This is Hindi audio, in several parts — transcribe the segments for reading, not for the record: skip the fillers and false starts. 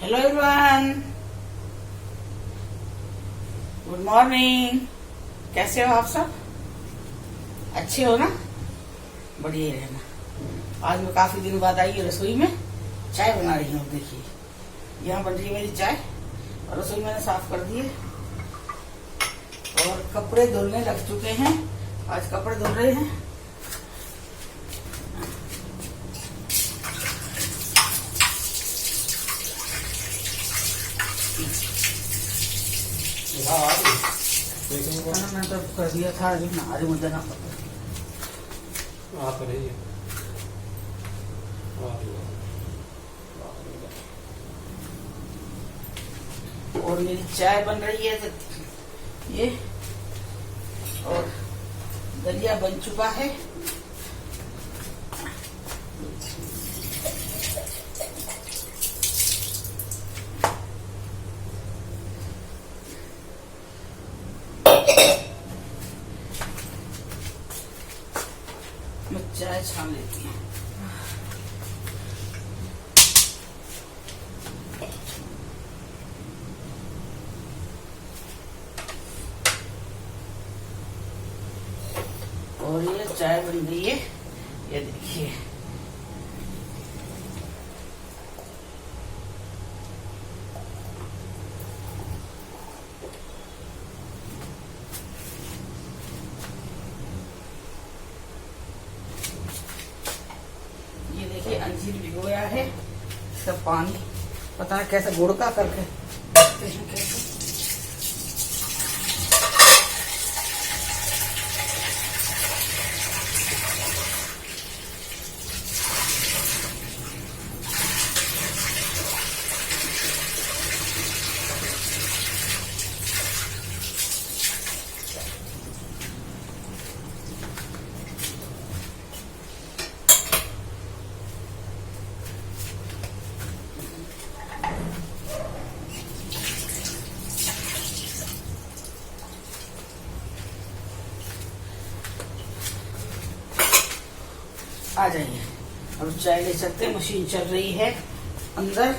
Hello everyone, good morning. कैसे हो आप सब? अच्छे हो ना? बढ़िया ही रहना। आज मैं काफी दिन बाद आई हूँ रसोई में, चाय बना रही हूँ। देखिए यहाँ बन रही है मेरी चाय और रसोई मैंने साफ कर दी है और कपड़े धुलने लग चुके हैं। आज कपड़े धुल रहे हैं। मैं तो कर दिया था, अभी ना आज मुझे ना पता। और मेरी चाय बन रही है तो ये, और दलिया बन चुका है। मैं चाय छान लेती हूँ। और ये चाय बन गई है, ये देखिए। ये देखिए अंजीर भिगोया है, इसका पानी पता है कैसे गुड़का करके रखते हैं कैसे। आ जाइए, अब चाय ले सकते हैं। मशीन चल रही है अंदर।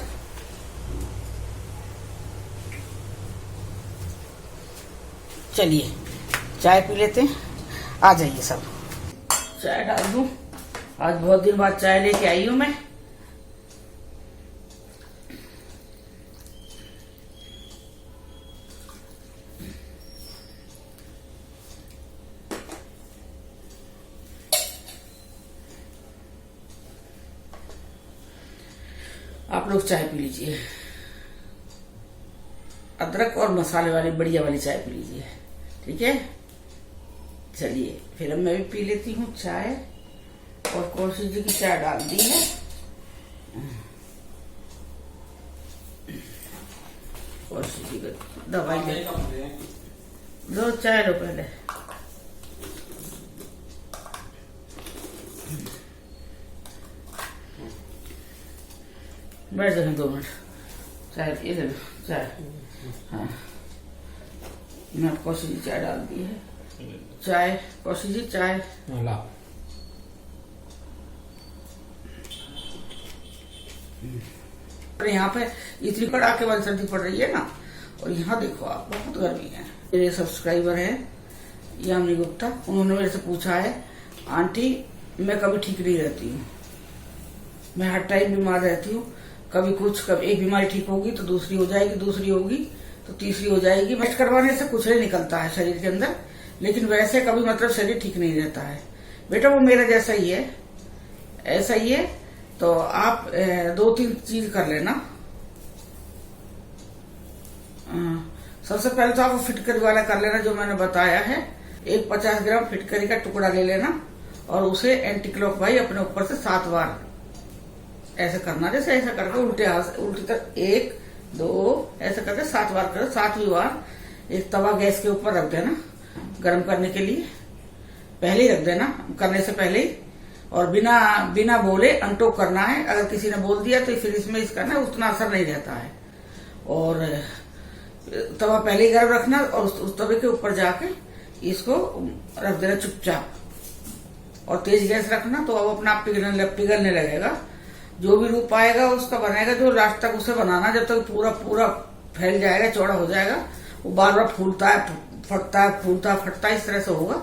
चलिए चाय पी लेते हैं। आ जाइए सब, चाय डाल दूं। आज बहुत दिन बाद चाय लेके आई हूं मैं। आप लोग चाय पी लीजिए, अदरक और मसाले वाली बढ़िया वाली चाय पी लीजिए, ठीक है। चलिए फिर मैं भी पी लेती हूँ चाय। और कौशल जी की चाय डाल दी है। कौशल जी को दवाई दे दो, चाय लो पहले। बैठ जाए 2 मिनट। चाय ये ले लो चाय। हाँ, मैं कौशल जी चाय डाल दी है। चाय कौशल जी चाय ला। यहाँ पे इतनी कड़ाके वाली सर्दी पड़ रही है ना, और यहाँ देखो आप बहुत गर्मी है। मेरे सब्सक्राइबर हैं यामिनी गुप्ता, उन्होंने मेरे से पूछा है, आंटी मैं कभी ठीक नहीं रहती हूँ, मैं हर टाइम बीमार रहती हूँ। कभी एक बीमारी ठीक होगी तो दूसरी हो जाएगी, दूसरी होगी तो तीसरी हो जाएगी। टेस्ट करवाने से कुछ नहीं निकलता है शरीर के अंदर, लेकिन वैसे कभी मतलब शरीर ठीक नहीं रहता है। बेटा वो मेरा जैसा ही है, ऐसा ही है। तो आप 2-3 चीज कर लेना। सबसे पहले तो आप फिटकरी वाला कर लेना जो मैंने बताया है। एक 50 ग्राम फिटकरी का टुकड़ा ले लेना और उसे एंटी क्लॉकवाइज अपने ऊपर से 7 बार ऐसे करना। जैसे ऐसा करके उल्टी तरफ 1 2 ऐसे करके 7 बार करो। 7वीं बार एक तवा गैस के ऊपर रख देना गर्म करने के लिए। पहले ही रख देना, करने से पहले ही। और बिना बोले अनटोक करना है। अगर किसी ने बोल दिया तो फिर इसमें इसका ना उतना असर नहीं रहता है। और तवा पहले ही गर्म रखना और उस तवे के ऊपर जाके इसको रख देना चुपचाप। और तेज गैस रखना तो अब अपना आप पिघलने लगेगा। जो भी रूप आएगा उसका बनाएगा, जो लास्ट तक उसे बनाना जब तक पूरा पूरा फैल जाएगा, चौड़ा हो जाएगा, वो बार बार फूलता है, फटता है, फूलता फटता है, इस तरह से होगा।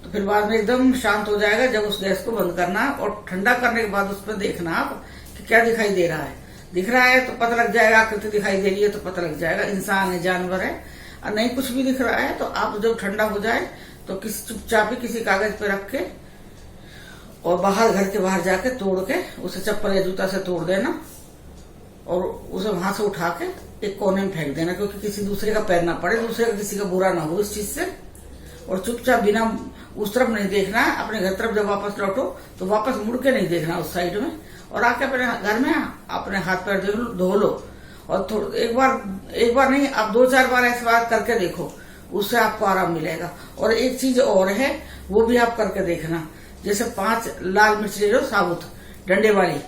तो फिर बाद में एकदम शांत हो जाएगा, जब उस गैस को बंद करना और ठंडा करने के बाद उसमें देखना आप कि क्या दिखाई दे रहा है। दिख रहा है तो पता लग जाएगा, आकृति दिखाई दे रही है तो पता लग जाएगा इंसान है, जानवर है। और नहीं कुछ भी दिख रहा है तो आप जब ठंडा हो जाए तो किसी चुपचाप ही किसी कागज पे रख के और बाहर, घर के बाहर जाके तोड़ के उसे चप्पल या जूता से तोड़ देना और उसे वहां से उठा के एक कोने में फेंक देना, क्योंकि किसी दूसरे का पैर ना पड़े, दूसरे का किसी का बुरा ना हो इस चीज से। और चुपचाप बिना उस तरफ नहीं देखना है, अपने घर तरफ जब वापस लौटो तो वापस मुड़ के नहीं देखना उस साइड में, और आके अपने घर में अपने हाथ पैर धो लो। और एक बार नहीं, आप 2-4 बार ऐसी बात करके देखो, उससे आपको आराम मिलेगा। और एक चीज और है, वो भी आप करके देखना। जैसे 5 लाल मिर्च ले लो साबुत, डंडे वाली,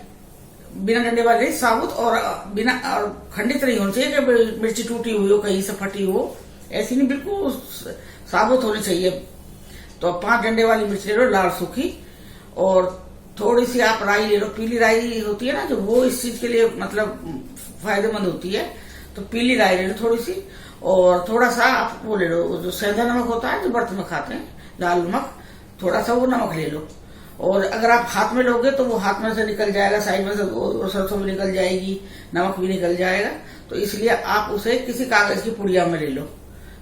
बिना डंडे वाली साबुत, और बिना और खंडित नहीं होनी चाहिए कि मिर्ची टूटी हुई हो, कहीं से फटी हो, ऐसी नहीं, बिल्कुल साबुत होनी चाहिए। तो 5 डंडे वाली मिर्च ले लो लाल सूखी, और थोड़ी सी आप राई ले लो, पीली राई होती है ना जो, वो इस चीज के लिए मतलब फायदेमंद होती है, तो पीली राई ले लो थोड़ी सी। और थोड़ा सा आप वो ले लो जो सेंधा नमक होता है जो बर्तन में खाते हैं, लाल नमक, थोड़ा सा वो नमक ले लो। और अगर आप हाथ में लोगे तो वो हाथ में से निकल जाएगा, साइड में से सरसों भी निकल जाएगी, नमक भी निकल जाएगा। तो इसलिए आप उसे किसी कागज की पुड़िया में ले लो,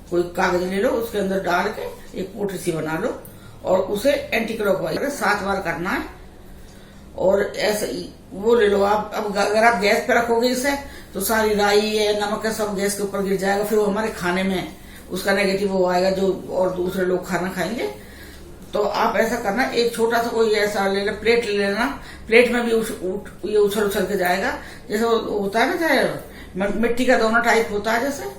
कोई कागज ले लो, उसके अंदर डाल के एक पोटली सी बना लो और उसे एंटी क्लॉकवाइज 7 बार करना है। और ऐसे वो ले लो आप। अब अगर आप गैस पे रखोगे इसे तो सारी राई है, नमक है, सब गैस के ऊपर गिर जाएगा, फिर वो हमारे खाने में उसका नेगेटिव वो आएगा, जो और दूसरे लोग खाना खाएंगे। तो आप ऐसा करना, एक छोटा सा कोई ऐसा ले लेना, प्लेट ले लेना, प्लेट में भी ये उछल उछल के जाएगा, जैसे होता है ना, चाहे मिट्टी का दोना टाइप होता है, जैसे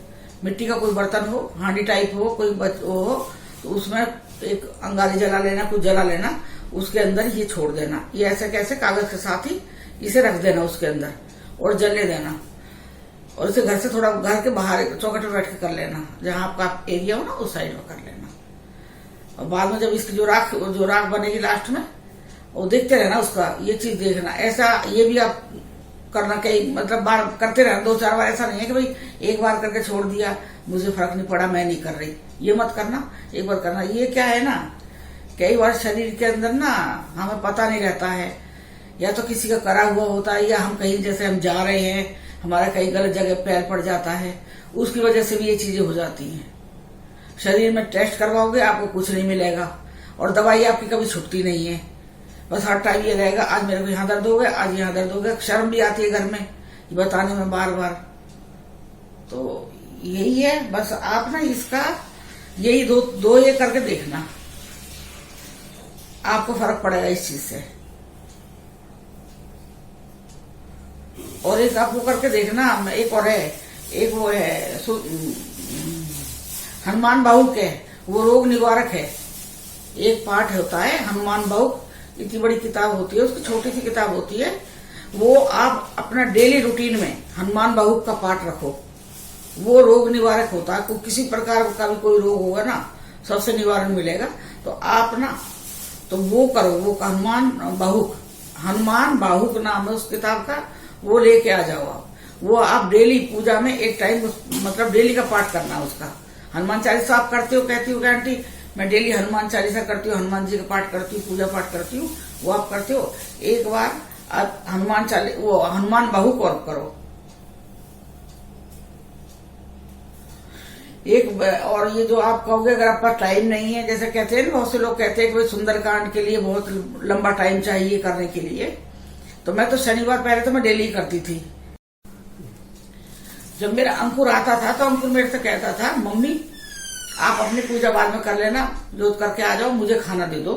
मिट्टी का कोई बर्तन हो, हांडी टाइप हो, कोई हो, तो उसमें एक अंगारी जला लेना, कुछ जला लेना, उसके अंदर ये छोड़ देना, ये ऐसे कैसे कागज के साथ ही इसे रख देना उसके अंदर और जलने देना। और इसे घर से थोड़ा, घर के बाहर चौखट में बैठ के कर लेना, जहां आपका एरिया हो ना उस साइड में कर लेना। और बाद में जब इसकी जो राख बनेगी लास्ट में, वो देखते रहना उसका, ये चीज देखना। ऐसा ये भी आप करना, कई मतलब बार करते रहना, 2-4 बार। ऐसा नहीं है कि भाई एक बार करके छोड़ दिया, मुझे फर्क नहीं पड़ा, मैं नहीं कर रही, ये मत करना, एक बार करना। ये क्या है ना, कई बार शरीर के अंदर ना हमें पता नहीं रहता है, या तो किसी का करा हुआ होता है, या हम कहीं जैसे हम जा रहे हैं, हमारा कहीं गलत जगह पैर पड़ जाता है, उसकी वजह से भी ये चीजें हो जाती हैं। शरीर में टेस्ट करवाओगे आपको कुछ नहीं मिलेगा, और दवाई आपकी कभी छुट्टी नहीं है, बस हर टाइम ये रहेगा, आज मेरे को यहाँ दर्द हो गया, आज यहाँ दर्द हो गया। शर्म भी आती है घर में ये बताने में बार बार। तो यही है, बस आप ना इसका यही दो ये करके देखना, आपको फर्क पड़ेगा इस चीज से। और एक आप वो करके देखना, एक और है, एक वो है हनुमान बाहुक है, वो रोग निवारक है। एक पाठ होता है हनुमान बाहुक, इतनी बड़ी किताब होती है, उसकी छोटी सी किताब होती है, वो आप अपना डेली रूटीन में हनुमान बाहुक का पाठ रखो, वो रोग निवारक होता है। किसी प्रकार का भी कोई रोग होगा ना, सबसे निवारण मिलेगा। तो आप ना तो वो करो, वो हनुमान बाहुक नाम है उस किताब का, वो लेके आ जाओ आप। वो आप डेली पूजा में एक टाइम मतलब डेली का पाठ करना उसका। हनुमान चालीसा आप करते हो, कहती हो कि आंटी मैं डेली हनुमान चालीसा करती हूँ, हनुमान जी का पाठ करती हूँ, पूजा पाठ करती हूँ, वो आप करते हो। एक बार आप हनुमान बाहुक और करो। और ये जो आप कहोगे अगर आपका टाइम नहीं है, जैसे कहते हैं बहुत से लोग कहते हैं कि भाई सुंदरकांड के लिए बहुत लंबा टाइम चाहिए करने के लिए, तो मैं तो शनिवार पहले तो मैं डेली करती थी। जब मेरा अंकुर आता था तो अंकुर मेरे से कहता था, मम्मी आप अपनी पूजा बाद में कर लेना, जोत करके आ जाओ, मुझे खाना दे दो।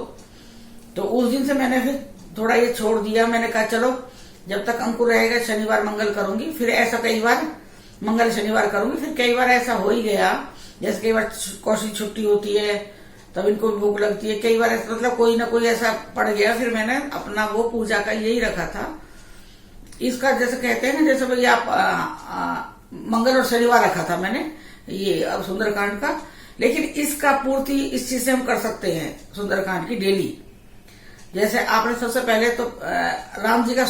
तो उस दिन से मैंने फिर थोड़ा ये छोड़ दिया। मैंने कहा चलो जब तक अंकुर रहेगा शनिवार मंगल करूंगी। फिर ऐसा कई बार मंगल शनिवार करूंगी, फिर कई बार ऐसा हो ही गया, जैसे कई बार कौशी छुट्टी होती है तब इनको भूख लगती है, कई बार ऐसा मतलब कोई ना कोई ऐसा पड़ गया, फिर मैंने अपना वो पूजा का यही रखा था। इसका जैसे कहते हैं ना, जैसे भाई आप मंगल और शनिवार रखा था मैंने ये अब सुंदरकांड का। लेकिन इसका पूर्ति इस चीज से हम कर सकते हैं सुंदरकांड की डेली। जैसे आपने सबसे पहले तो राम जी का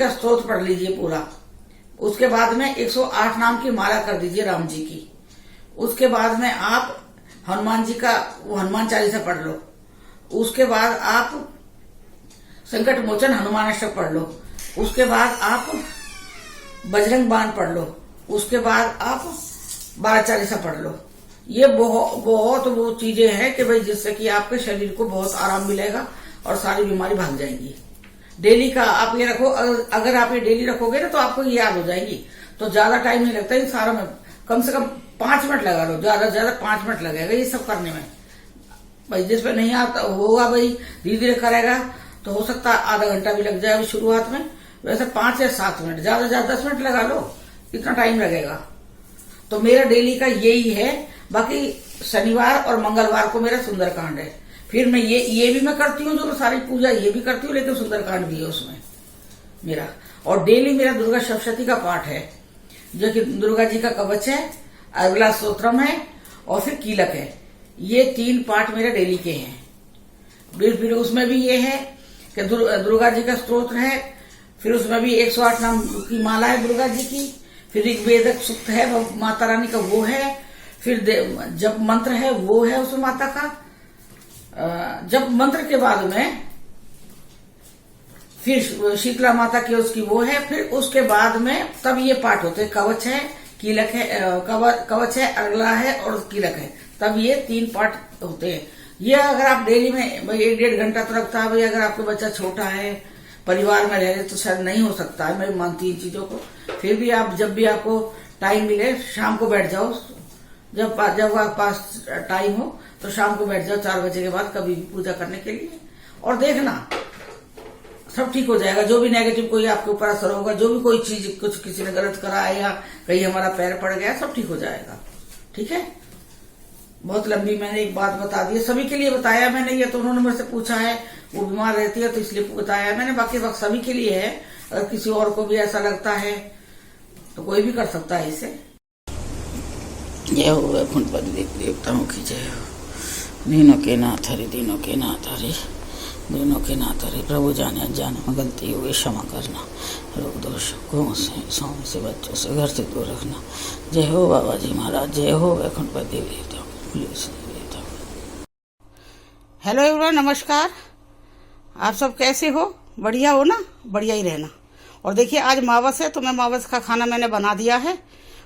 स्तोत्र पढ़ लीजिए पूरा। उसके बाद में 108 नाम की माला कर दीजिए राम जी की। उसके बाद में आप हनुमान जी का हनुमान चालीसा पढ़ लो। उसके बाद आप संकट मोचन हनुमान अष्टक पढ़ लो। उसके बाद आप बजरंग बाण पढ़ लो। उसके बाद आप 12 चालीसा पढ़ लो। ये बहुत वो चीजें हैं कि भाई जिससे कि आपके शरीर को बहुत आराम मिलेगा और सारी बीमारी भाग जाएंगी। डेली का आप ये रखो, अगर आप ये डेली रखोगे ना तो आपको ये याद हो जाएगी। तो ज्यादा टाइम नहीं लगता इन सारों में, कम से कम 5 मिनट लगा लो, ज्यादा से ज्यादा 5 मिनट लगेगा ये सब करने में। भाई जिसपे नहीं आता होगा भाई धीरे धीरे करेगा तो हो सकता है आधा घंटा भी लग जाए शुरुआत में। वैसे 5 या 7 मिनट, ज्यादा से ज्यादा 10 मिनट लगा लो, इतना टाइम लगेगा। तो मेरा डेली का यही है। बाकी शनिवार और मंगलवार को मेरा सुंदरकांड है। फिर मैं ये भी मैं करती हूँ, जो मैं सारी पूजा ये भी करती हूँ, लेकिन सुंदरकांड भी है उसमें मेरा। और डेली मेरा दुर्गा सप्तशती का पाठ है, जो कि दुर्गा जी का कवच है, अगला स्तोत्रम है और फिर कीलक है। ये 3 पाठ मेरे डेली के हैं। फिर उसमें भी ये है कि दुर्गा जी का स्तोत्र है, फिर उसमें भी 108 नाम की माला है दुर्गा जी की, फिर ऋग्वेदक सूक्त है माता रानी का वो है, फिर जप मंत्र है वो है उसमें माता का। जप मंत्र के बाद में फिर शीतला माता की उसकी वो है, फिर उसके बाद में तब ये पाठ होते हैं। कवच है, कीलक है, कवच है, अगला है और कीलक है, तब ये 3 पाठ होते हैं। ये अगर आप डेली में भाई 1-1.5 घंटा तो लगता है। भाई अगर आपका बच्चा छोटा है, परिवार में रह रहे तो शायद नहीं हो सकता है, मैं मानती इन चीजों को। फिर भी आप जब भी आपको टाइम मिले शाम को बैठ जाओ, जब आपके पास टाइम हो तो शाम को बैठ जाओ 4 बजे के बाद कभी भी पूजा करने के लिए, और देखना सब ठीक हो जाएगा। जो भी नेगेटिव कोई आपके ऊपर असर होगा, जो भी कोई चीज कुछ किसी ने गलत करा है या कहीं हमारा पैर पड़ गया, सब ठीक हो जाएगा। ठीक है, बहुत लंबी मैंने एक बात बता दी है, सभी के लिए बताया मैंने। ये तो उन्होंने मेरे से पूछा है, वो बीमार रहती है तो इसलिए बताया मैंने। बाकी वक्त सभी के लिए है। अगर किसी और को भी ऐसा लगता है तो कोई भी कर सकता है इसे। जय हो वैकुंठपति देवताओं की जय हो। दीनों के नाथ हरि, दीनों के नाथ हरि, दीनों के नाथ हरि। प्रभु जाने अनजाने में गलती हुई क्षमा करना, रोग दोष को से सौम से बच्चों से घर से दूर रखना। जय हो बाबा जी महाराज, जय हो वैकुंठपति देवताओं। हेलो एवरीवन, नमस्कार। आप सब कैसे हो? बढ़िया हो ना? बढ़िया ही रहना। और देखिए आज मावस है तो मैं मावस का खाना मैंने बना दिया है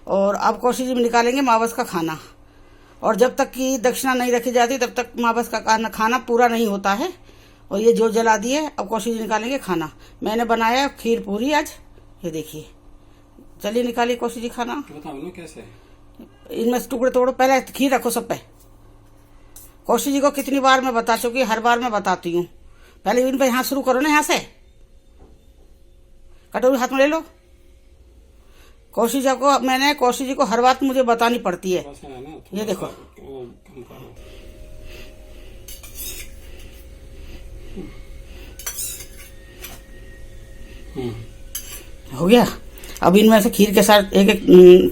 और अब कौशी जी में निकालेंगे मावस का खाना। और जब तक कि दक्षिणा नहीं रखी जाती तब तक मावस का खाना पूरा नहीं होता है। और ये जो जला दिए, अब कौशी जी निकालेंगे खाना। मैंने बनाया खीर पूरी आज, ये देखिए। चलिए निकालिए कौशी जी खाना। बताओ कैसे? इनमें से टुकड़े तोड़ो, पहले खीर रखो सब पे। कौशी जी को कितनी बार मैं बता चुकी, हर बार मैं बताती हूँ। पहले इन पे यहाँ शुरू करो ना, यहाँ से कटोरी हाथ में ले लो। कौशी जी को हर बात मुझे बतानी पड़ती है। ये देखो, हो गया। अब इनमें से खीर के साथ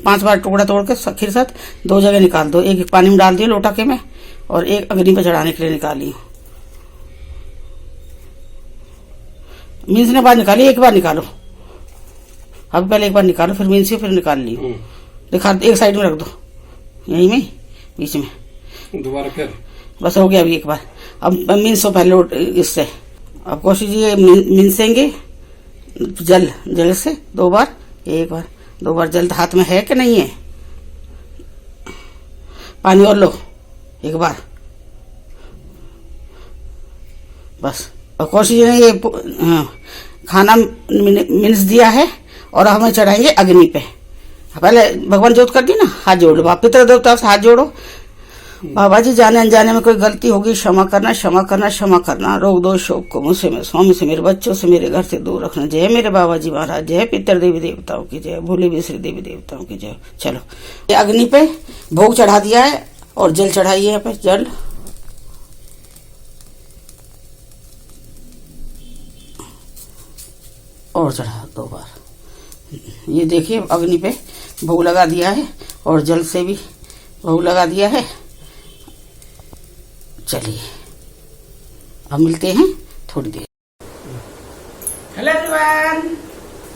5 बार टुकड़ा तोड़ के खीर साथ 2 जगह निकाल दो। एक पानी में डाल दियो लोटा के में, और एक अग्नि पे चढ़ाने के लिए निकाली। मीन्स ने बार निकाली, एक बार निकालो। अब पहले एक बार निकालो, फिर मीन्स से फिर निकाल लियो। दिखा, एक साइड में रख दो, यहीं में बीच में। दोबारा फिर बस हो गया अभी एक बार। अब मीन्स हो पहले इससे। अब कोशिश ये मीन्सेंगे जल से 2 बार, एक बार 2 बार। जल हाथ में है कि नहीं है? पानी और लो एक बार, बस। और कौशी जी ने ये खाना मिन्स दिया है और हमें चढ़ाएंगे अग्नि पे। पहले भगवान जोत कर दी ना, हाथ जोड़ लो। पितृ देवता से हाथ जोड़ो। बाबा जी जाने अनजाने में कोई गलती होगी क्षमा करना, क्षमा करना, क्षमा करना। रोग दोष शोक को मुझसे, मेरे स्वामी से, मेरे बच्चों से, मेरे घर से दूर रखना। जय मेरे बाबा जी महाराज, जय पितर देवी देवताओं की जय, भोले बिसरे देवी देवताओं की जय। चलो ये अग्नि पे भोग चढ़ा दिया है और जल चढ़ाइए यहाँ पे, जल। और चढ़ा 2 बार। ये देखिए अग्नि पे भोग लगा दिया है और जल से भी भोग लगा दिया है। चलिए अब मिलते हैं थोड़ी देर। हेलो एवरीवन,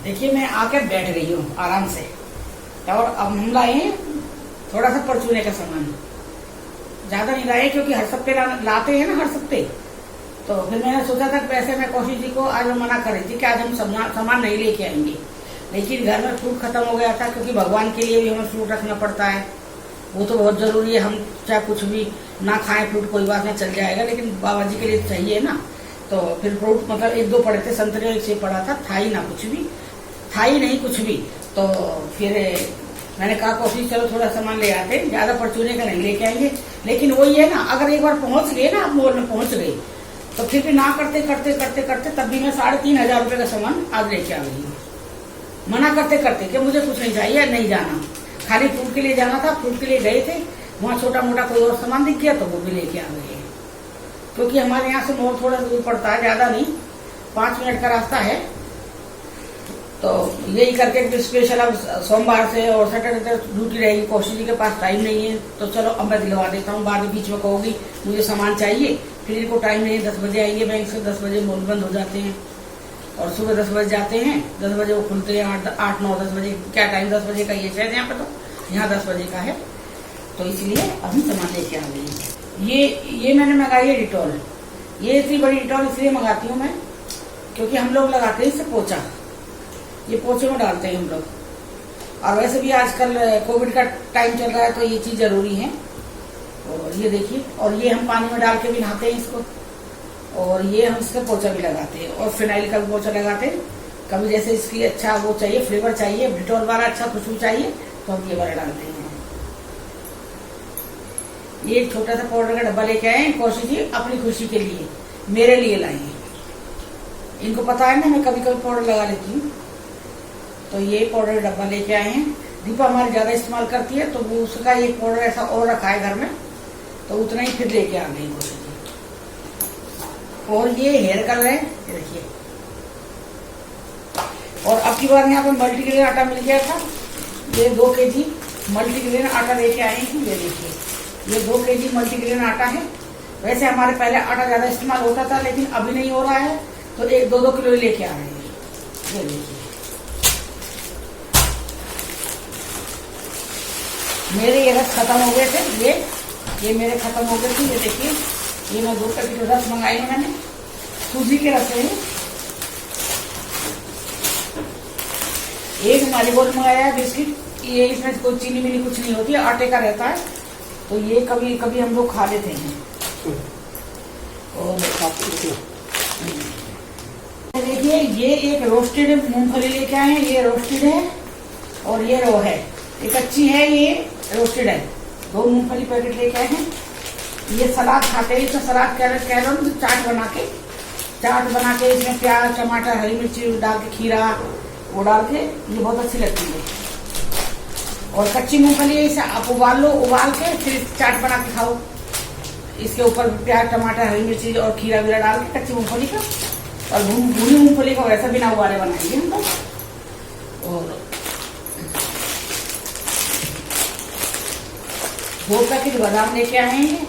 देखिए मैं आके बैठ गई हूँ आराम से और अब हम लाए हैं थोड़ा सा परचूने का सामान। ज्यादा नहीं लाए क्योंकि हर सप्ते लाते हैं ना हर सप्ते, तो फिर मैंने सोचा था कि वैसे मैं कौशिक जी को आज मैं मना कर रही थी कि आज हम सामान नहीं लेके आएंगे, लेकिन घर में फ्रूट खत्म हो गया था क्योंकि भगवान के लिए भी हमें फ्रूट रखना पड़ता है, वो तो बहुत जरूरी है। हम चाहे कुछ भी ना खाएं फ्रूट कोई बात नहीं चल जाएगा, लेकिन बाबा जी के लिए चाहिए ना। तो फिर फ्रूट मतलब 1-2 पड़े थे, संतरे 1 सेब पड़ा था, था ही ना कुछ भी, था ही नहीं कुछ भी। तो फिर मैंने कहा कौशिक चलो थोड़ा सामान ले आते, ज्यादा परचूने का नहीं लेके आएंगे। लेकिन वही है ना, अगर एक बार पहुंच गए ना, आप मॉल में पहुंच गए तो फिर भी ना करते करते करते करते तब भी मैं 3,500 रुपए का सामान आज लेके आ गई हूँ, मना करते करते कि मुझे कुछ नहीं चाहिए, नहीं जाना, खाली फ्रूट के लिए जाना था। फ्रूट के लिए गए थे, वहाँ छोटा मोटा कोई और सामान दिख गया तो वो भी लेके आ गए, क्योंकि हमारे यहाँ से मॉल थोड़ा दूर पड़ता है, ज्यादा नहीं, 5 मिनट का रास्ता है। तो यही करके स्पेशल अब सोमवार से और सैटरडे ड्यूटी रहेगी, कौशिक जी के पास टाइम नहीं है, तो चलो अब मैं दिलवा देता हूँ। बाद में बीच में कहोगी मुझे सामान चाहिए, फिर इनको टाइम नहीं है, 10 बजे आएंगे बैंक से, 10 बजे मॉल बंद हो जाते हैं और सुबह 10 बजे जाते हैं, 10 बजे वो खुलते हैं, 8, 9, 10 बजे क्या टाइम, 10 बजे का ये शायद यहाँ पे, तो यहाँ 10 बजे का है, तो इसलिए अभी सामान लेके आ गई। ये मैंने मंगाई है डिटॉल, ये इतनी बड़ी डिटॉल इसलिए मंगाती हूँ मैं क्योंकि हम लोग लगाते हैं इससे पोछा, ये पोछे में डालते हैं हम लोग, और वैसे भी आजकल कोविड का टाइम चल रहा है तो ये चीज जरूरी है। और ये देखिए, और ये हम पानी में डाल के भी नहाते हैं इसको, और ये हम इसका पोछा भी लगाते हैं, और फिनाइल का भी पोछा लगाते हैं। कभी जैसे इसकी अच्छा वो चाहिए, फ्लेवर चाहिए, डिटॉल वाला अच्छा खुशबू चाहिए, तो हम ये वाला डालते हैं। ये एक छोटा सा पाउडर का डब्बा लेके आए हैं कौशिक जी अपनी खुशी के लिए, मेरे लिए लाए हैं। इनको पता है ना मैं कभी कभी पाउडर लगा लेती हूँ, तो ये पाउडर डब्बा लेके आए हैं। दीपा हमारी ज्यादा इस्तेमाल करती है, तो वो उसका ये पाउडर ऐसा और रखा है घर में, तो उतना ही फिर लेके आ गई कौशिक जी। और ये हेयर कलर है, ये देखिए। और अब की बार यहाँ पे मल्टीग्रेन आटा मिल गया था, ये 2 kg मल्टीग्रेन आटा लेके आए हैं। ये देखिए, ये 2 kg मल्टीग्रेन आटा है। वैसे हमारे पहले आटा ज्यादा इस्तेमाल होता था, लेकिन अभी नहीं हो रहा है, तो 1-2 किलो ही लेके आ रहे हैं। ये देखिए, मेरे ये रस खत्म हो गए थे, ये मेरे खत्म हो गए थे। ये देखिए, ये मैं 2 पैकेट रस मंगाए हैं मैंने, सूजी के रस है। एक मारीगोल्ड मंगाया है बिस्किट, ये इसमें कोई चीनी मिनी कुछ नहीं होती है, आटे का रहता है, तो ये कभी कभी हम लोग खा लेते हैं। और देखिए, ये एक रोस्टेड मूंगफली लेके आए हैं, ये रोस्टेड है और ये रो है, ये कच्ची है, ये रोस्टेड है। 2 मूंगफली पैकेट लेके आए हैं। ये सलाद खाते हैं, इसमें सलाद कह लो, चाट बना के इसमें प्याज, टमाटर, हरी मिर्ची डाल के, खीरा वो डाल के, ये बहुत अच्छी लगती है। और कच्ची मूंगफली इसे आप उबाल लो, उबाल के फिर चाट बना के खाओ। इसके ऊपर प्याज, टमाटर, हरी मिर्ची और खीरा वीरा डाल के कच्ची मूंगफली का, और भुनी मूंगफली का वैसा बिना उबाले बनाएंगे हम लोग। और 2 पैकेट बादाम लेके आए हैं।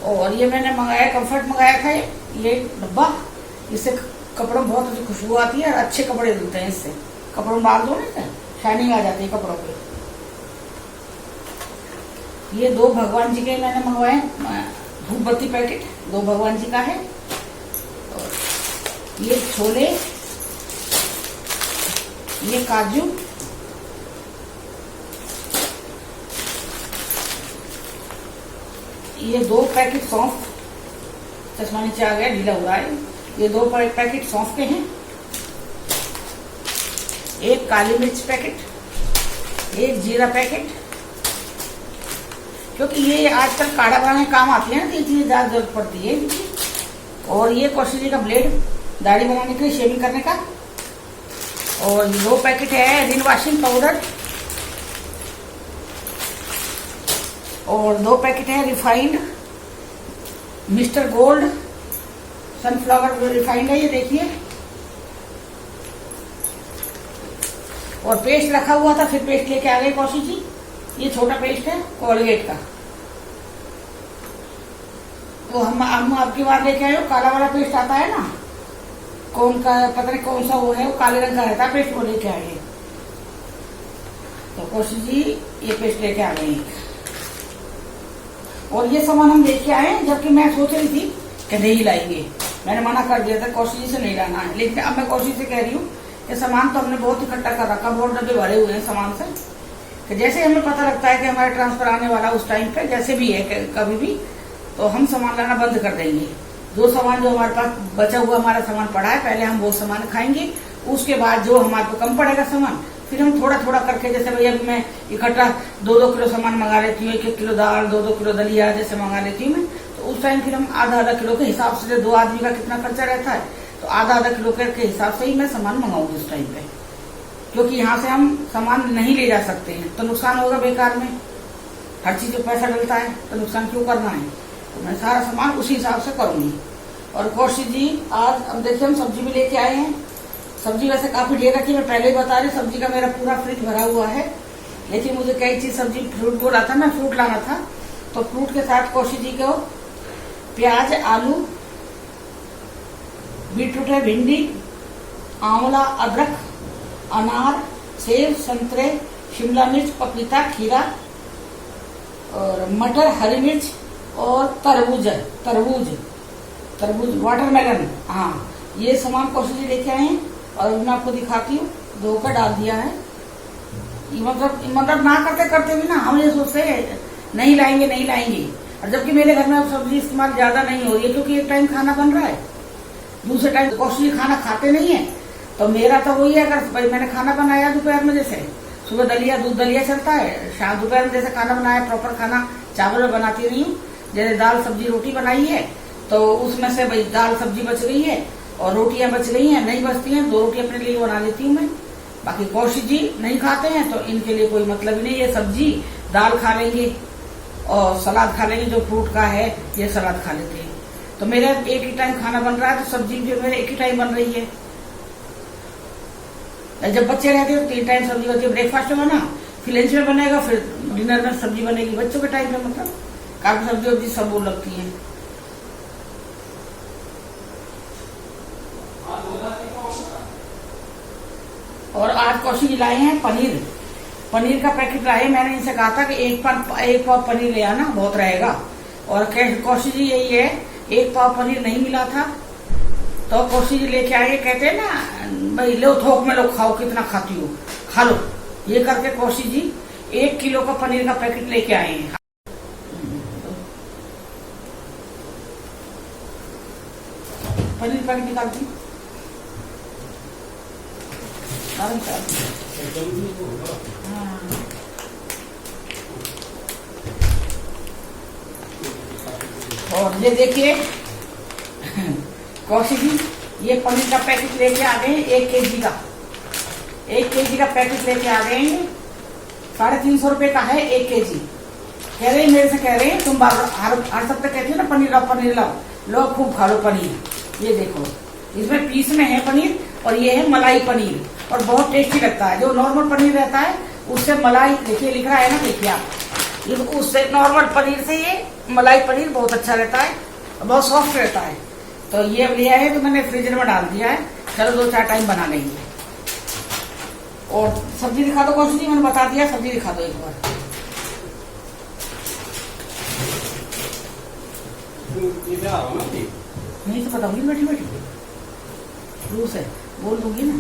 और ये मैंने मंगाया, कंफर्ट मंगाया था ये डब्बा, इससे कपड़ों में बहुत अच्छी खुशबू आती है और अच्छे कपड़े धुलते हैं इससे। कपड़ों में डाल दो ना, शाइनिंग आ जाती है कपड़ों पे। ये 2 भगवान जी के मैंने मंगवाए, धूप बत्ती पैकेट 2 भगवान जी का है। और ये छोले, ये काजू, ये 2 पैकेट सौंफ, चश्मा नीचे आ गया, ढीला हो रहा है। ये 2 पैकेट सौंफ के हैं। एक काली मिर्च पैकेट, एक जीरा पैकेट, क्योंकि ये आजकल काढ़ा बनाने काम आती है ना, तो ये चीजें ज्यादा जरूरत पड़ती है। और ये कौशिक जी का ब्लेड, दाढ़ी बनाने के लिए, शेविंग करने का। और 2 पैकेट है रिन वॉशिंग पाउडर, और 2 पैकेट है refined mister gold sunflower refined है, ये देखिए। और पेस्ट रखा हुआ था, फिर पेस्ट लेके आ गए कौशिक जी। ये छोटा पेस्ट है कोलगेट का, वो हम आपकी बार लेके आए हो, काला वाला पेस्ट आता है ना, कौन का पता नहीं कौन सा वो है, वो काले रंग का रहता है पेस्ट, वो लेके आए हैं। तो कौशिक जी ये पेस्ट लेके आ गए। और ये सामान हम लेके आए, जबकि मैं सोच रही थी कि नहीं लाएंगे, मैंने मना कर दिया था कौशिक जी से नहीं लाना है। लेकिन अब मैं कौशिक से कह रही हूँ कि सामान तो हमने बहुत इकट्ठा कर रखा, बहुत डब्बे भरे हुए हैं सामान से, कि जैसे हमें पता लगता है कि हमारा ट्रांसफर आने वाला उस टाइम पे जैसे भी है कभी भी, तो हम सामान लाना बंद कर देंगे। जो सामान जो हमारे पास बचा हुआ हमारा सामान पड़ा है, पहले हम वो सामान खाएंगे, उसके बाद जो हमारे को कम पड़ेगा सामान, फिर हम थोड़ा थोड़ा करके, जैसे भैया मैं इकट्ठा 2-2 किलो सामान मंगा लेती हूँ, 1-1 किलो दाल, 2-2 किलो दलिया जैसे मंगा लेती हूँ मैं, तो उस टाइम फिर हम आधा किलो के हिसाब से, 2 आदमी का कितना खर्चा रहता है, तो आधा किलो के हिसाब से ही मैं सामान मंगाऊंगी उस टाइम पे, क्योंकि यहाँ से हम सामान नहीं ले जा सकते हैं तो नुकसान होगा बेकार में। हर चीज में पैसा डलता है तो नुकसान क्यों करना है, तो मैं सारा सामान उसी हिसाब से करूंगी। और कौशिक जी आज अब देखिए हम सब्जी भी लेके आए हैं। सब्जी वैसे काफी ढेर रखी, मैं पहले ही बता रही, सब्जी का मेरा पूरा फ्रिज भरा हुआ है, लेकिन मुझे कई चीज सब्जी फ्रूट बोला था, मैं फ्रूट लाना था, तो फ्रूट के साथ कौशिक जी को प्याज, आलू, बीटरूट है, भिंडी, आंवला, अदरक, अनार, सेब, संतरे, शिमला मिर्च, पपीता, खीरा और मटर, हरी मिर्च और तरबूज वाटरमेलन, हाँ ये सामान कौशिक जी लेके आए हैं। और मैं आपको दिखाती हूँ, धोकर डाल दिया है। मतलब ना करते करते भी ना हम ये सोचते हैं नहीं लाएंगे, और जबकि मेरे घर में अब सब्जी इस्तेमाल ज्यादा नहीं हो रही है, क्योंकि एक टाइम खाना बन रहा है, दूसरे टाइम कौशिक जी खाना खाते नहीं है। तो मेरा तो वही है, अगर भाई मैंने खाना बनाया दोपहर में, जैसे सुबह दलिया, दूध दलिया चलता है, शाम दोपहर में जैसे खाना बनाया, प्रॉपर खाना चावल में बनाती नहीं हूँ, जैसे दाल सब्जी रोटी बनाई है तो उसमें से भाई दाल सब्जी बच गई है और रोटियां बच गई हैं, नहीं बचती हैं, 2 रोटी अपने लिए बना लेती हूँ मैं। बाकी कौशिक जी नहीं खाते हैं तो इनके लिए कोई मतलब ही नहीं, ये सब्जी दाल खा लेंगे और सलाद खा लेंगे, जो फ्रूट का है ये सलाद खा लेते हैं। तो मेरा एक ही टाइम खाना बन रहा है, तो सब्जी भी मेरे एक ही टाइम बन रही है। जब बच्चे रहते हैं तो 3 टाइम सब्जी होती है, ब्रेकफास्ट में बना, फिर लंच में बनेगा, फिर डिनर में सब्जी बनेगी, बच्चों के टाइम में मतलब काफी सब्जी वब्जी सब वो लगती है। और आज कौशिक जी लाए हैं पनीर का पैकेट लाए। मैंने इनसे कहा था कि एक पाव पनीर ले आना, बहुत रहेगा। और कौशिक जी यही है, 1 पाव पनीर नहीं मिला था तो कौशिक जी लेके आए, कहते हैं ना भाई लो थोक में लो, खाओ, कितना खाती हो खा लो, ये करके कौशिक जी 1 किलो का पनीर का पैकेट लेके आए हैं। पनीर पैकेट निकालती और ये देखिए कौशिक जी ये पनीर का पैकेट लेके आ गए, 1 केजी का 1 केजी का पैकेट लेके आ गए, 350 रुपए का है 1 केजी। कह रहे मेरे से कह रहे हैं तुम हर सप्ताह कहती हो ना पनीर लाओ, लो खूब खा लो पनीर। ये देखो इसमें पीस में है पनीर और ये है मलाई पनीर, और बहुत टेस्टी लगता है। जो नॉर्मल पनीर रहता है उससे मलाई, देखिए लिख रहा है ना, देखिए आप, ये उससे नॉर्मल पनीर से ये मलाई पनीर बहुत अच्छा रहता है, बहुत सॉफ्ट रहता है। तो ये अब लिया है तो मैंने फ्रीजर में डाल दिया है, चलो 2-4 टाइम बना लेंगे। और सब्जी दिखा दो कौशिक जी, मैंने बता दिया, सब्जी दिखा दो एक बार। नहीं तो बताऊंगी बैठी रूस है, बोल दूंगी ना।